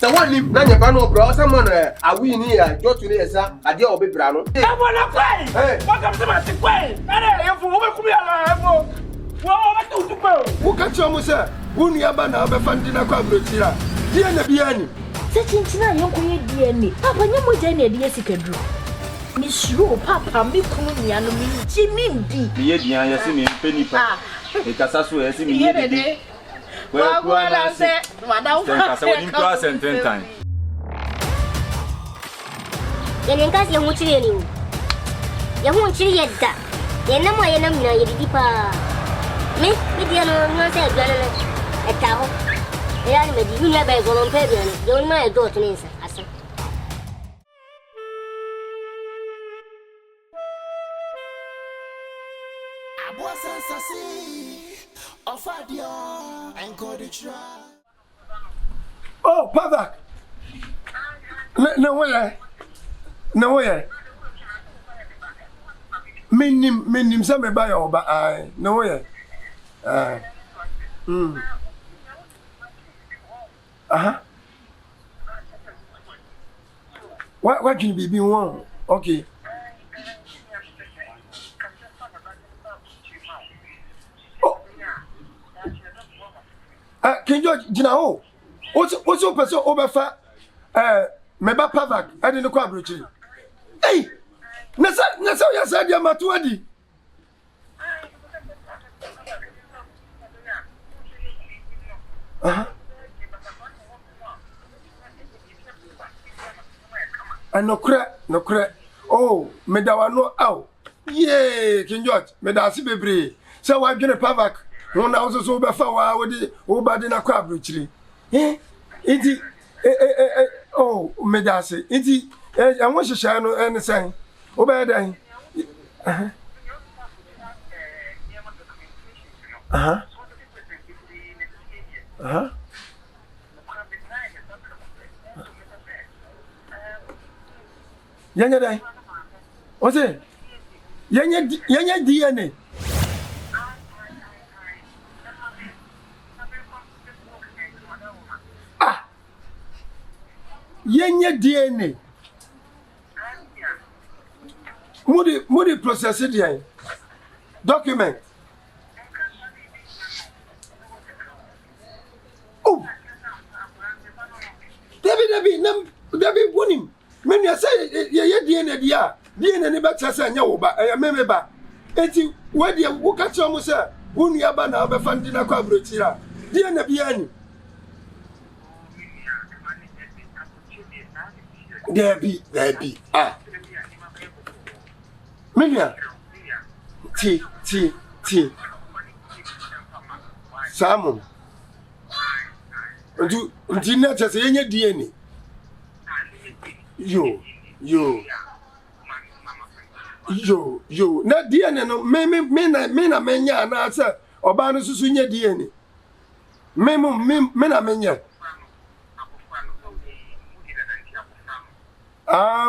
The one in Nanyabano, bro, someone I win here, go to the Esa, I deal with Brano. I want to play. Welcome to my way. I am for what we are. Well, to go. Who catch you, sir? Who near Bana, Bafandina Quabrutia? Dear Nabiani. Such in China, you can hear me. Papa, you would any idea you can do. Miss Ru, Papa, me coming and me, Jimmy B. Yes, me, Penny. Because that's where I see me. Well, I said, Madame, I saw him twice and 10 times. Then cause you want you. You won't see yet that. You know my enemy, you deeper. Me, you know, say, a cow. The animal, you never go on pavement. Don't mind go to me, sir. Oh, Pavak. No way. No way. Minim some by or by no way. What can you be one? Okay. Can you know what's your person over fat? Meba Pavak, I didn't quite reach you. Hey, Nasa, you said you're Matuadi. And no crack. Oh, Medawa no out. Yay, King George, Medasi Bebre. So I'm going to Pavak. One house over for with the Obadina crab, richly. Eh? Oh, Medasi, I want to shine anything. Obadiah. Yanya day. What's it? Yanya DNA. Yenya DNA. Moody process it. Document. Oh, David, won him. When you say, DNA, DNA never says, I know, but I remember. Eti, where the Wukachamo, sir, whom you have now be funding a quabrutia. DNA Biani. There be. Minya. T. Salmon. Do not just say any DNA. Yo. Not DNA, no, mena menya, and answer, or Banus Sunya DNA. Mena menya.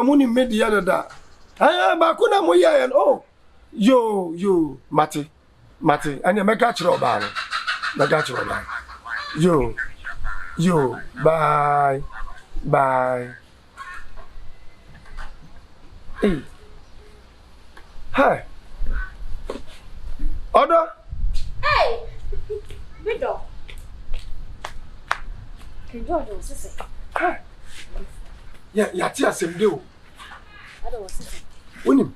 Muni made the other da. Bakuna moya and oh, yo, Mati, and you make a chro ban. Yo, bye. Hey, hi. Order. Hey, big dog. Can you do this? Hi. Yeah, same deal. I don't want to say. Winning.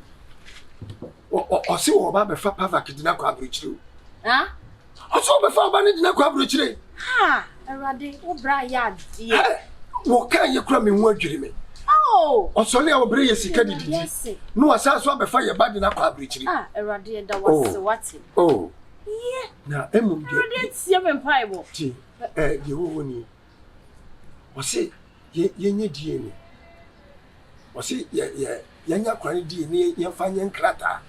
Or see what about the Pavak did not coverage you. Huh? I saw before Banny did not coverage you. Ha, already, oh, Brian, dear. What can you cram in word, Jimmy? Oh, or Sonny, our brace, yes. No, I saw one before your body not coverage. Ah, already, that was what's it. Oh, yeah. Now, Emma, it's your empire. You won't. Was it? Ye DNA. Was it? Yeah. Yanya kwani DNA yamfanya nkrata.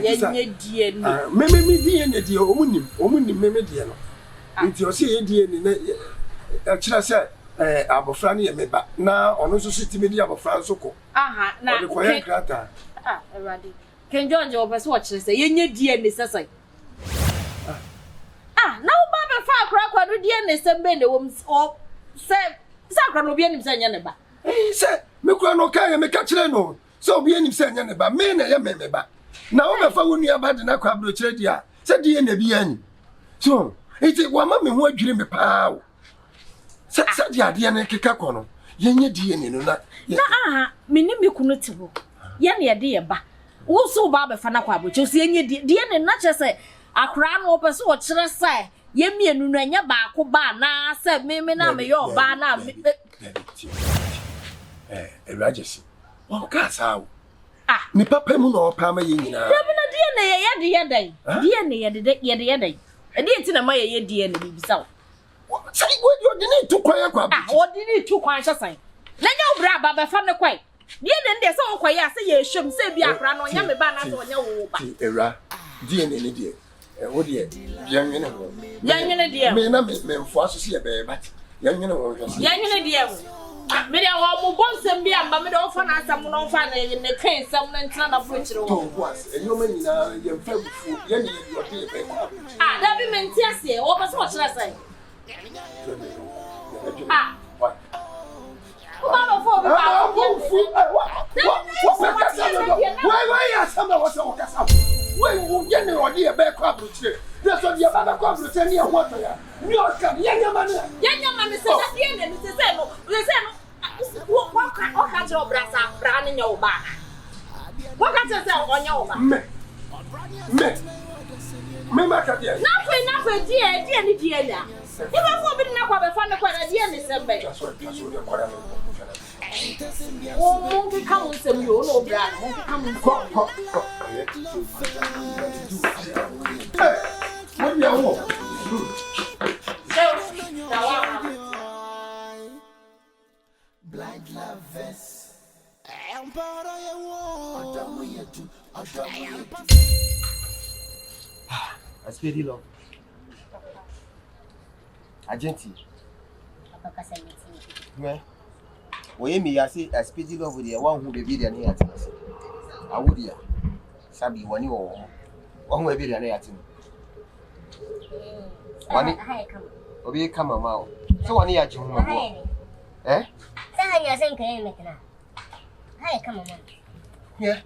Yanya DNA. Me DNA di omunim me die no. Nti o se DNA na kira se abofra ne yemeba na ono so sitimi di abofra so ko. Aha, na. O ko yan nkrata. Erade. Ken George o pese wo kire se yanya DNA sesai. Na o ba be fa akra kwado DNA sembe ne wo Sakra no bi anim se nya ne ba. Se me kura no kai me ka kire no. Se obi anim se nya ne ba. Me na ye me ba. Na wo be fa wo nua ba de na kwa abro kire dia. Se die na bi ani. So, iti wa ma me ho adwire me paa wo. Se dia de na keka ko no. Ye nya die ni no na. Na me ni me kunu ti ho. Ye na ye de ye ba. Wo so ba be fa na kwa abro kire so ye nya die ne na che se akra no pe so wo kire se ye mienu no anya ba ko ba na se me na me yo ba na Rajasi. O ka sawo. Ni papa mu no pa ma ye nyina. Dabi na die na ye dai. Die na ye dai. E die ti na ma ye die na bibisa wo. Sai wo di ni tu kwaya kwa. O di ni tu kwan hyesan. Na nya obra ba be fa ne kwai. Die na nde se wo kwaya se ye hwem se bi akra no nya me ba na se onya wo ba. Era. Die na ni die. Wo die. Yanwene ho. Yanwene die. Me na me mfo aso se ye be ba. Yanwene ho hwese. Yanwene die wo. Me dey wo mo bonsem bi amba me dey wo fa na asam no fa na ne kan sam na ntina na fo kire wo. To was. Enyo ma nyina ye mfa bufu. Ye ni ye odi ye be kwa. Da bi menti ase wo ba so wo kire sai. What? Mama for me ba why ya sama wasa okasa why wo ye ne odi e be kwa bruche na so dia ba kwa bruche ni e ho to ya ni o ka ye nyama ne se da die ne se no wo ka jiro brasa bra ne nya wo ba wo ka se onya wo ba me ma ka dia na fe die ni die na e ba fo bi na kwa be fa ne kwa na die ni se mbe oh ke come on some you no bra come on what you want blind lovers empara ya wo adamu yetu Spendlove. Agenti. Papa Kwasi. Me. Oye mi ya say Spendlove dey one who be there na yatin. Awudia. Sabi wani wo. Won we be there na yatin. Wani. Obi kama ma o. So wani ya ji hu ma. Eh? Sai ya san kai metna. Hai kama ma. Yeah.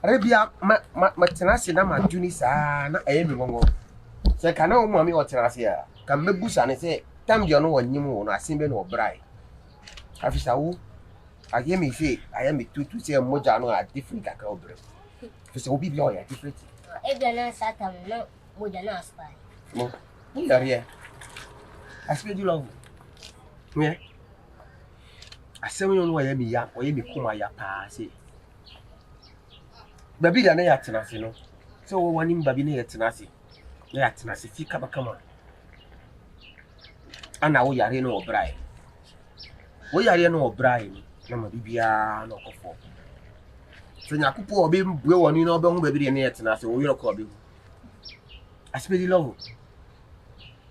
Arabia ma tenase na ma duni sa na ayemi ngongo. Se kana o mami o tenase ya. Ka mebusa ne se tam je no wanyim wo no asembe no obrai. Afisa wo ayemi fe ayemi tutu se moja no a different aka obre. Afisa wo bibia o ya different. E bia na sata no moja na aspa. Mo. Ni daria. Spendlove. Me. Asem yo no ayemi ya, oyemi kuma ya pa se. Baby da na ya tenase no. So wo wani baby na ya tenase. Na ya tenase fi kama. Ana wo yare no obrai. Wo yare no obrai ni na ma bibia na okofo. So nyakupo obi bue woni na obe hu baby na ya tenase wo yoro ko obi. Spendlove.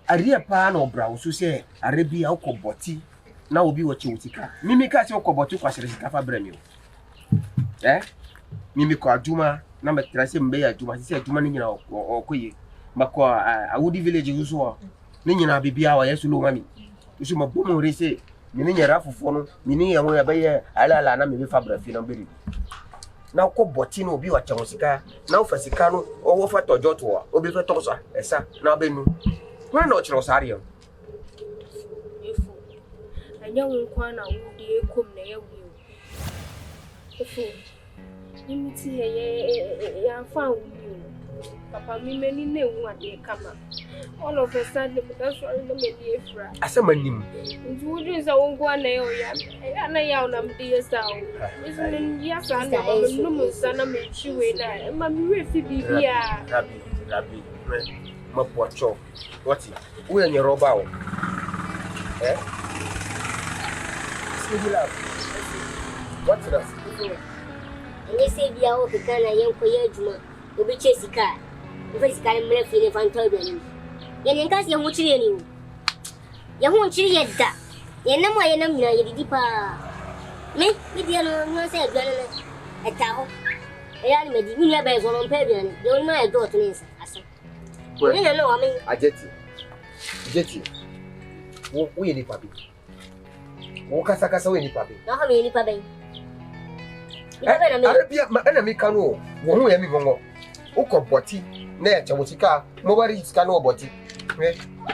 Aria pa na obra wo so se Arabia ukoboti na obi wo chiwutika. Mimi ka se ukoboti kwasere sika fa bra mi o. Mimi kwa aduma na metrase mbe ya aduma sisi aduma ni nyina okoye makwa awudi village uso ni nyina bibia wa yesu lo mami uso mabomo rese ni nyara fofo no ni ya mo ya baye ala na me fabra fi na beri na ko boti no obi wa chamosika na ofasika no owo fa tojo to wa obi fa tosa esa na benu wa na ochiro sare efu anya won kwa na wudi ekom na ya wi efu imiti ya fa wudi papa mi meni na ewu ade kama all of a sudden because no me di efra asamanim nti wudi za won kwa na ya na ya na mdi yesa o isini ya sa na ba no mu sana me chiwe na ma mi we fi bibia rabi ma pocho wati wo nye roba o Spendlove what's that Ni se bia o kekana yenko ye adwuma obi che sika obi sika mre fi ne fanta aduani ye ne nka se hu chire ni o ye hu chire ye da ye nam wa ye nam nyina ye didi pa me dia no se aduani na eta ho e ya ni me di ni ba zo no mpa aduani ye won ma e do to ne nsa asa ni na no wa me Ajeti Wo ni papi. Wo kasa we ni papi. Na ha me ni pa ben. Arabia ma ana me kanu wo hu ya mi gongo. Uko boti na ya chawo sika mo bari sika no boti.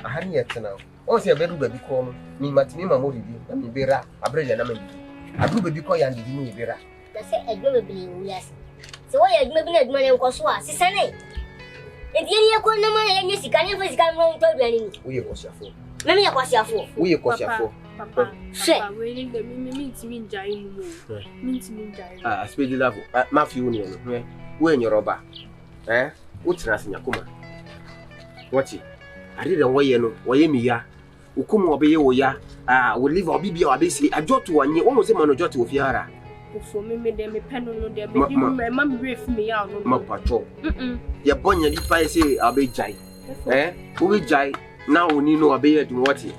Aha ni yetena. O se bedu baby ko no. Ni matimi ma mo bibi na mi bera abreja na ma bibi. Adu baby ko ya ndidi ni bera. Na se edwo bebi wi ase. Se wo ya edwo bi na edwo na nko so a sisane. Enti ye ko na ma ya nye sika ne fa sika mo to aduane ni. Wo ye ko siafo. Na me ya kwasi afo. Wo ye ko siafo. Papa, we need the me jai mu. Me jai. Spendlove. Ma fi uni no. Wo enyo roba. Wo tira senya kuma. Wachi. Ade de wo ye no, wo ye mi ya. Ukumu obeye wo ya. Wo live obibia obesi ajoto wanye. Wo mo se mano joto ofiara. For me de me pen no de me ma me ref me ya no. Ma pacho. Ye bonya di pa se abejai. Wo be jai na oni no obeye dum wati.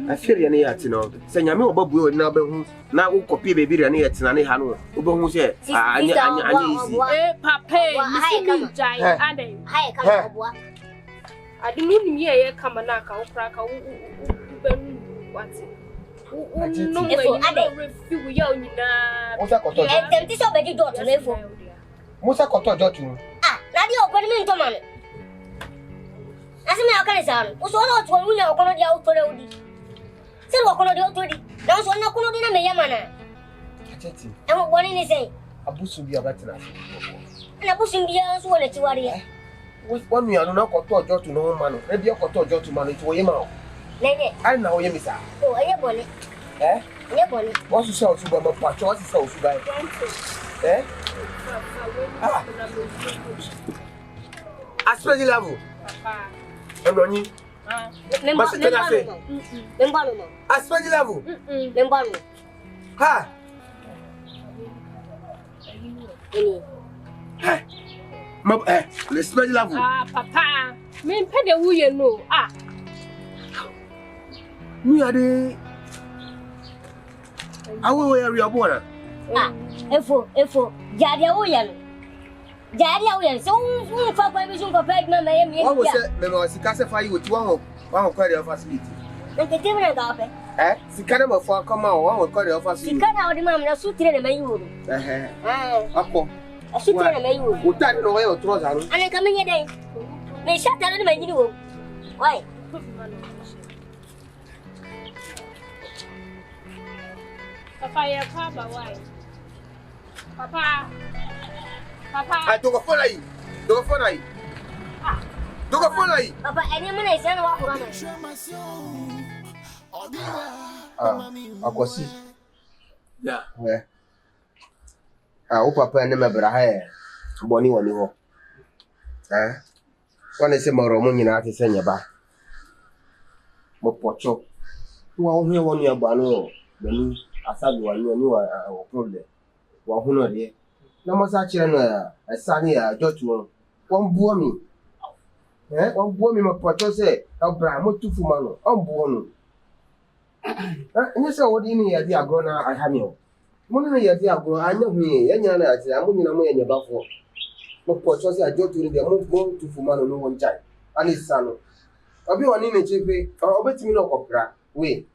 Afiri ne yati no. Se nyame obabu na ba hu na wo copy baby re ne yati na ne ha no. Wo be hu se anya isi. Papa, me jai ade. Hai ka oboa. Ade mu ni ye kama na ka okra ka wo ben wati. No me refill ya nyina. Musa koto. Tem ti so be di dot lefo. Musa koto jotu. Na di o ko ni nto ma no. Asime akale san. O so na to wunya o kono dia o tore odi. Se lo kono dia o tore. Na so na kono dia na me yama na. Acheti. E mo boni ni sei. Abusu bi abatina. Na busu bia so wona ti ware. Wonu ya no na koto jotu no ma no. E bi koto jotu ma no ti wo yema o. Nene. Ai na wo yemi sa. O aye boni. Aye boni. Wo su sa osu ba ma pacho, wo su sa osu ba. Spendlove. Papa. Emroni. Memba no. Spendlove. Memba no. Ha. Ini. Le Spendlove. Papa. Me pe de wo ye no. Ni ade. Awo we area bona. Efo. Jadi wo ye no. Jadi awo ye so un fa pa bi so ko pa ma ye mi. Wo se me ma sika se fa yi wo ti won kwa the facility. Nke ti me ga pe. Sika na ma fa kama won kwa the facility. Sika na o di ma na su tire na me yi wo. Akọ. Su tire na me yi wo. O ta ni no we o trouser no. Ane ka me nye dai. Me sha ta na me yi wo. Wai. Papa ya pa why? Papa. Dogo fona yi. Papa, any man is an walk around. Paa Kwasi. Yeah. O papa ne mebra ha boni woni ho. Wana se maro mo nyina ate se nyeba. Mo pocho. Wa ho he woni aba no. Bani asabi wa ni wa problem. Wa ho no de. Na mo sa kire no asane ya jotu won buo mi. Won buo mi mo pocho se abra mo tufu ma no. On buo no. Nye se wodi ni ya di agro na ahami o. Mo ni ya di agro anya hu ye nya na ati amu nyina mo ye nyeba fo. Mo pocho se ajotu ni de mo tufu ma no no won chai. Ani sano. Obi woni ne chepe, obetimi no kopra. We.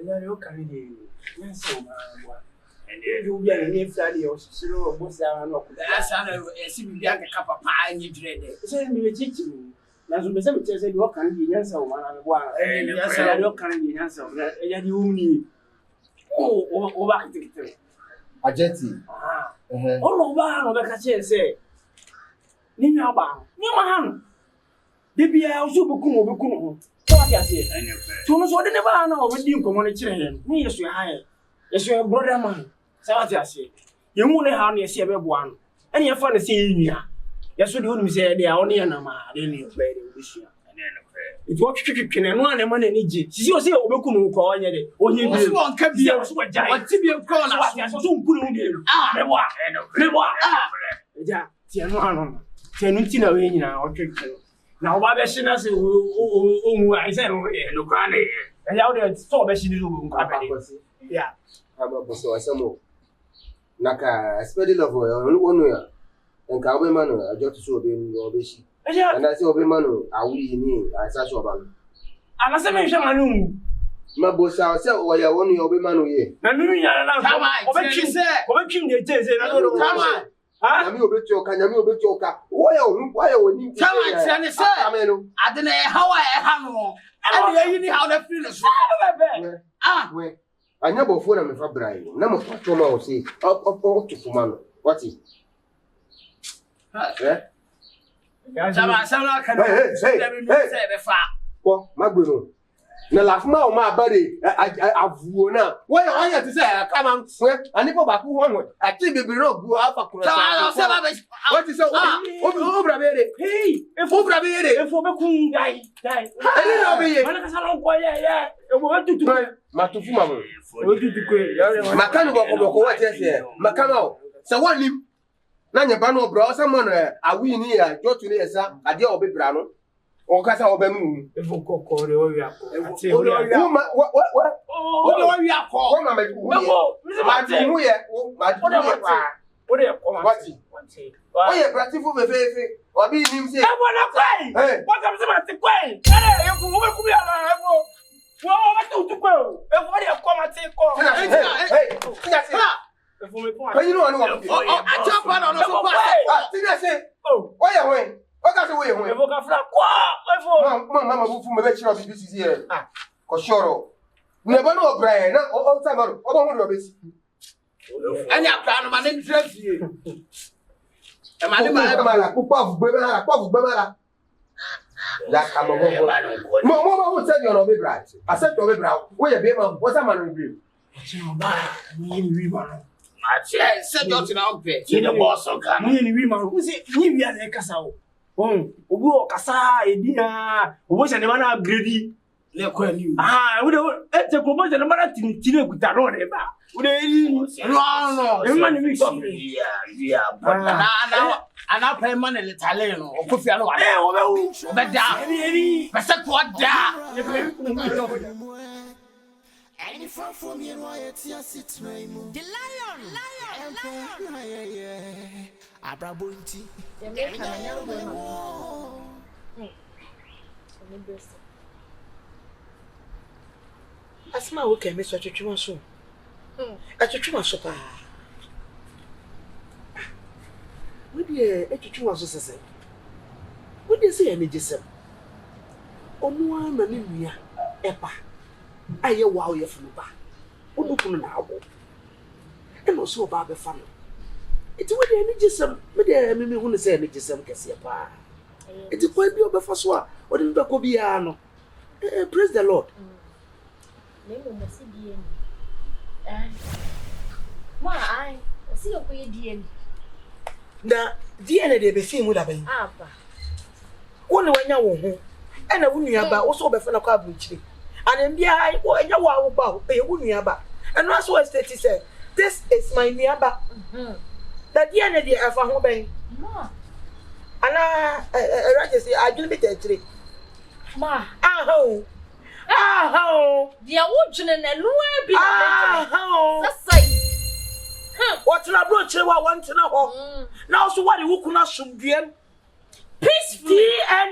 Ya yo kari ni. Nyanso ma wa. You be an influence or so, most are not. That's a similar papa and you dread it. Send me a teaching. Now, some say you can be answer one and one. Yes, I don't can be answer. You need. Oh, back to it. A jetty. Oh, no, the catcher say. Nina Bang, Niman. The be also Bukumo. What I say. So, no, they never know when you come on a train. Yes, you hire. Yes, you are brother man. Sawatia say, you won't have any see one. And your father say, yes, you don't say they are only an ama, then you play this year. It was chicken and one money in Egypt. She was here, Obukum, call it. Oh, you won't come here. What Tibia call us? So good. Yeah, Tiano, Tianutina in our chicken. Now, why does she not say, I said, look on it. And now they're so bad she do. Yeah. Aba boso asemo naka Spendlove onu ya nka obe manu ajotu so obe shi and I say obe manu awuri ni asa so ba Ana se me hwe manu. Mabosa say oya wonu ye obe manu ye. Na nunu nya na. Obetwim de teze na no. Tama. Nyame obeti oka, nyame obeti oka. Oya oni. Tama ti ane say. Ade na e hawa e ha no. Ade yi ni how na feel so. We. Anya bofo na me fa brai. Na mo pato ma o say. O tufuma no. What is? Tama na kan. Hey. Say be fa. Ko magbero. Na lafuma o ma bare avuo na. Why to say come am we ani po ba ku ho ho. Ati bebere no gu afa kuro. Tama say ba be. What is o bra be Hey, efo bra be ye. efo be kun dai. Ani na be ye. Mana ka salon ko ye. E mo tutu. Matufuma mo. O tutu ko. Makano boko what say. Makama se wanim. Na nyeba no bra o se mo no awi ni ya jotu ni esa ade obe bra no. O ka sa obe mu. Efo kokore o wi akọ. Ati O wi akọ. O ma me wu ye. Ma di hu ye. Ma di hu ye pa. O de ko ma. What? O ye practical fe. Obi nim se. E mo na kwai. Hey. What am se ma ti kwai? E fo mo be ku bi ala e mo. Wo ma tu ko. E fo de ko ma ti ko. Hey. Tinga se. E fo me ko. Kan you know anu wa. A chapa no so pass. Tinga se. O ye ho. O ka se wo ye ho. E fo ka fra kwa. E fo. Mama bu fu me be chiro bi sisi here. Ko shoro. Never know Brian. Na o time ro. O bo ho do be si. Any aplan no man interest you. E ma Mali mala pupa fugbe mala. Ya ka mo. Mo tell you no be bright. Accept your be bright. We ye be man. What's man review? Ni wi ma no. Ma che se do ti na o pe. Ti the boss o kan. Ni wi ma no. Wo se ni wi ala e kasa o. Obi o kasa edina. Obo se ne ma na upgrade. Le ko ani. Wo de e te ko bo se ne ma na tini ekuta no de ba. Wo de ri. No. E ma ni wi so. Yeah. But ana pay man le tale no. O ko fi ano wa. O be wu. O be da. Eri. Be se ko da. Any from you know it's your sit name. The lion. Abrabunti. Asma wo ke me so twetwe so. Atwetwe so pa. We dey etwetwe so sese. We dey say any jesem. Onu ama ne nua epa. Aye wow ye funu ba. Onu kunu na abo. E no so ba be fa no. Iti we dey any jesem. Me dey me hu ne say any jesem kese pa. Iti kwa bi obefa so a, odi nbe ko bia no. Praise the Lord. Nemo masi DNA. Ma ai, osi yo koye DNA. Na DNA de be fi mu da ben. Apa. Woni wanya wo ho. E na wo nua ba, wo so be fa na kwa abuchiri. And bia ai wo enya wo awo ba, e wo nua ba. And as what state say, this is my nua ba. That DNA de afa ho ben. Ma. Ana Raje say adwene be tachire. Ma. Aho. Dia wo dwene na no abi na. Aho. Sasai. What na bro chire wa want na ho. Now so what you kuna sumdiem? Peacefully.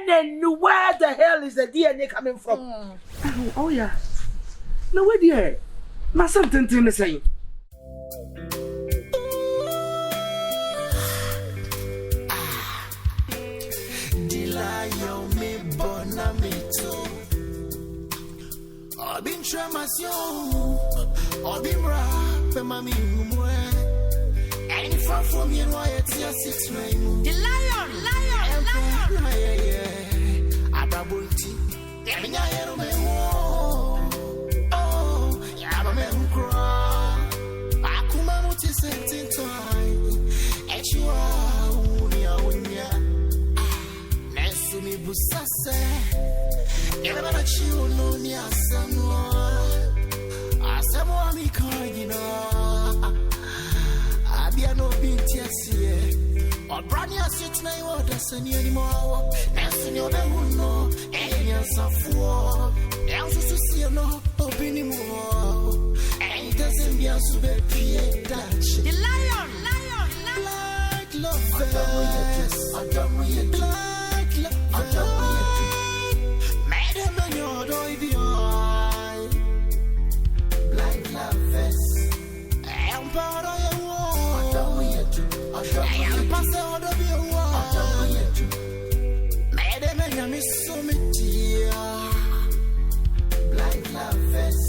DNA, where the hell is the DNA coming from? Oh yeah. No where there. Na something to say. Dilayo me bonamito. Obin tramasyon. Obimra pe mami umwe. Any from you know it's your six name. The lion. Abrabunti. Eminya yero me wo. Oh, ya me ukra. Akuma muti sentin toy. Echua unia. Nesu mi busase. Eba na chiu no ni asamwa. Asamwa mi kanyina. Abia no binti asie. Obrani asit na yo dasani anymore. Nesu ni obe huno. Enya safuo. Elsu susi no obini mo. And doesn't be a super pie touch. The lion. Black lovers. Black lovers. Madam, you're I miss so dear. Blind lovers.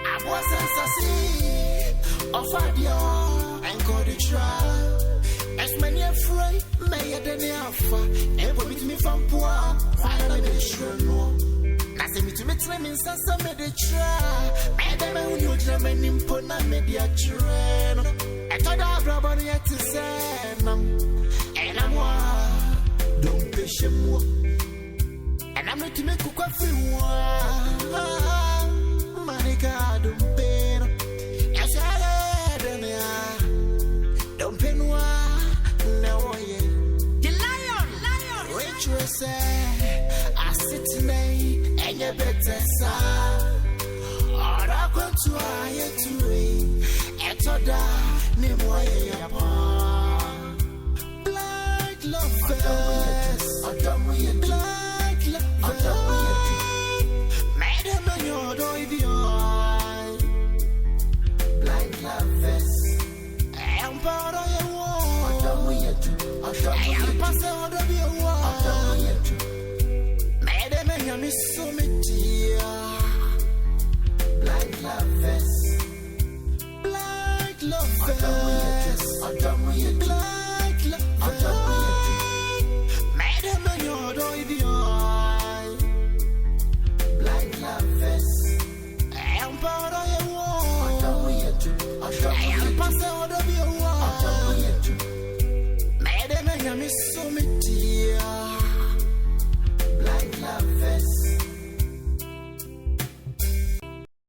I wasn't sassy. Offered you and got the trial. As many afraid, may I then offer. Never meet me from poor. Why not sure no? Nasi me to me sasa me de try. Me dem e uni ojame nimpo na me de atreno. E to da brabo ni eti senam. E na mo don't peshe mo. E na me to me kukwa free wa. Manika don't pay no. E shale de me a. Don't pay no no ye. The lion. Rich we say I sit today. And you better say, or I go to I to it. Etoda, Nimoy, Black lovers, Black lovers, Madam, you're the Black lovers, I'm part of your wall. I am passing out of your wall. I miss so dear. Blind lovers. Blind lovers. Blind lovers. Madam, you're the blind lovers. I am part of your wall. I am passing out of your wall. Madam, I miss so dear.